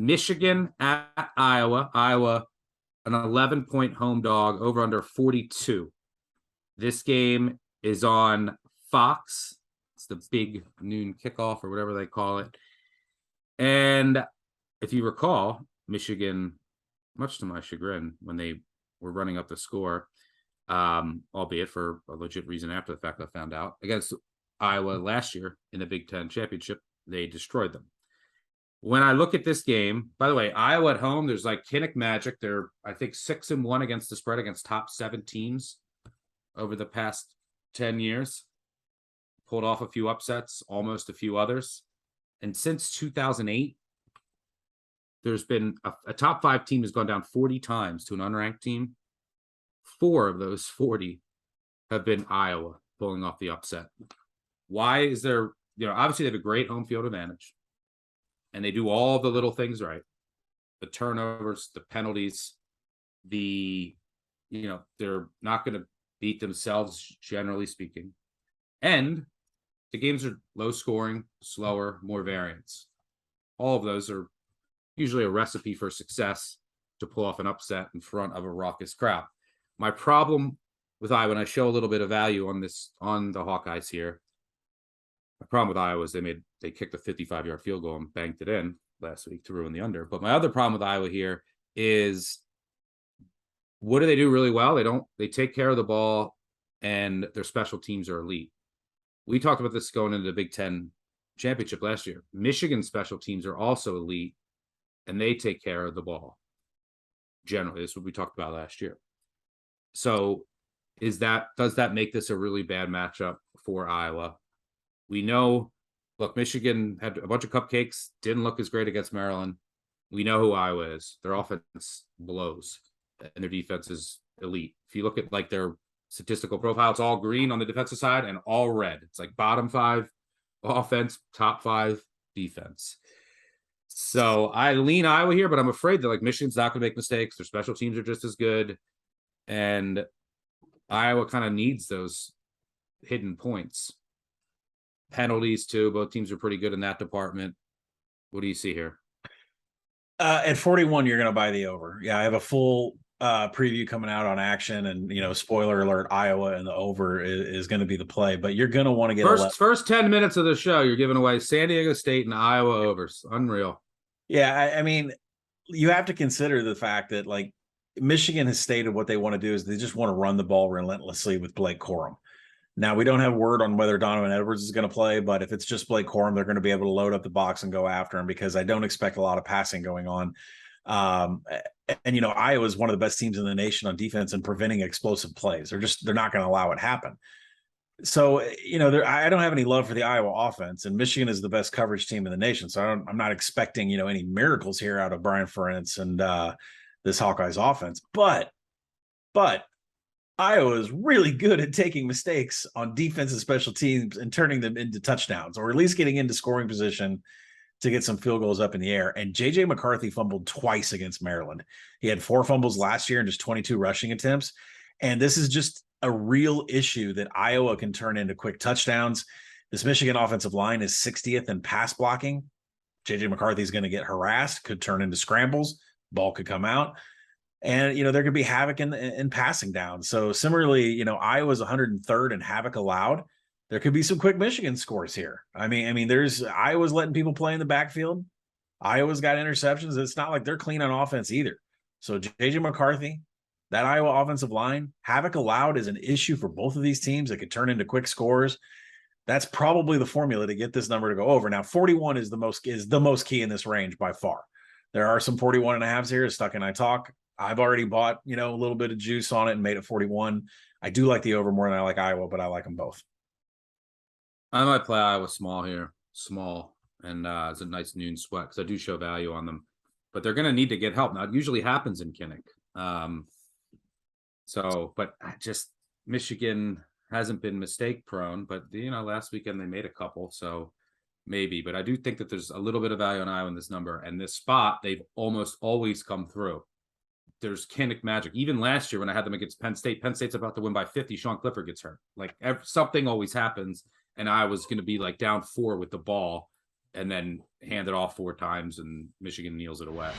Michigan at Iowa. Iowa, an 11-point home dog, over under 42. This game is on Fox. It's the big noon kickoff or whatever they call it. And if you recall, Michigan, much to my chagrin, when they were running up the score, albeit for a legit reason after the fact I found out, against Iowa last year in the Big Ten championship, they destroyed them. When I look at this game, by the way, Iowa at home, there's like Kinnick magic. They're, I think, 6-1 against the spread against top 7 teams over the past 10 years. Pulled off a few upsets, almost a few others. And since 2008, there's been a top 5 team has gone down 40 times to an unranked team. 4 of those 40 have been Iowa pulling off the upset. Why is there, obviously they have a great home field advantage. And they do all the little things right. The turnovers, the penalties, they're not going to beat themselves, generally speaking. And the games are low scoring, slower, more variance. All of those are usually a recipe for success to pull off an upset in front of a raucous crowd. My problem with Iowa, and I show a little bit of value on the Hawkeyes here. My problem with Iowa is they kicked a 55-yard field goal and banked it in last week to ruin the under. But my other problem with Iowa here is, what do they do really well? They take care of the ball, and their special teams are elite. We talked about this going into the Big Ten championship last year. Michigan's special teams are also elite, and they take care of the ball. Generally, this is what we talked about last year. So does that make this a really bad matchup for Iowa? We know, look, Michigan had a bunch of cupcakes, didn't look as great against Maryland. We know who Iowa is. Their offense blows, and their defense is elite. If you look at like their statistical profile, it's all green on the defensive side and all red. It's like bottom 5 offense, top 5 defense. So I lean Iowa here, but I'm afraid that like Michigan's not going to make mistakes. Their special teams are just as good. And Iowa kind of needs those hidden points. Penalties too. Both teams are pretty good in that department. What do you see here? At 41, you're going to buy the over. Yeah, I have a full preview coming out on Action, and spoiler alert, Iowa and the over is going to be the play. But you're going to want to get first 10 minutes of the show. You're giving away San Diego State and Iowa overs. Unreal. Yeah, I mean, you have to consider the fact that like Michigan has stated what they want to do is they just want to run the ball relentlessly with Blake Corum. Now, we don't have word on whether Donovan Edwards is going to play, but if it's just Blake Corum, they're going to be able to load up the box and go after him, because I don't expect a lot of passing going on. Iowa is one of the best teams in the nation on defense and preventing explosive plays. They're not going to allow it happen. So, I don't have any love for the Iowa offense, and Michigan is the best coverage team in the nation. So I'm not expecting, any miracles here out of Brian Ferentz and this Hawkeyes offense, but Iowa is really good at taking mistakes on defense and special teams and turning them into touchdowns, or at least getting into scoring position to get some field goals up in the air. And J.J. McCarthy fumbled twice against Maryland. He had 4 fumbles last year and just 22 rushing attempts. And this is just a real issue that Iowa can turn into quick touchdowns. This Michigan offensive line is 60th in pass blocking. J.J. McCarthy is going to get harassed, could turn into scrambles, ball could come out. And, there could be havoc in passing down. So similarly, Iowa's 103rd in havoc allowed. There could be some quick Michigan scores here. I mean, there's Iowa's letting people play in the backfield. Iowa's got interceptions. It's not like they're clean on offense either. So J.J. McCarthy, that Iowa offensive line, havoc allowed is an issue for both of these teams that could turn into quick scores. That's probably the formula to get this number to go over. Now, 41 is the most key in this range by far. There are some 41.5s here. Stuck and I talk. I've already bought, a little bit of juice on it and made it 41. I do like the over more than I like Iowa, but I like them both. I might play Iowa small here. Small. And it's a nice noon sweat because I do show value on them. But they're going to need to get help. Now, it usually happens in Kinnick. But Michigan hasn't been mistake prone. But, last weekend they made a couple. So maybe. But I do think that there's a little bit of value on Iowa in this number. And this spot, they've almost always come through. There's Kinnick magic. Even last year when I had them against Penn State's about to win by 50. Sean Clifford gets hurt. Like something always happens, and I was going to be like down 4 with the ball, and then hand it off 4 times, and Michigan kneels it away.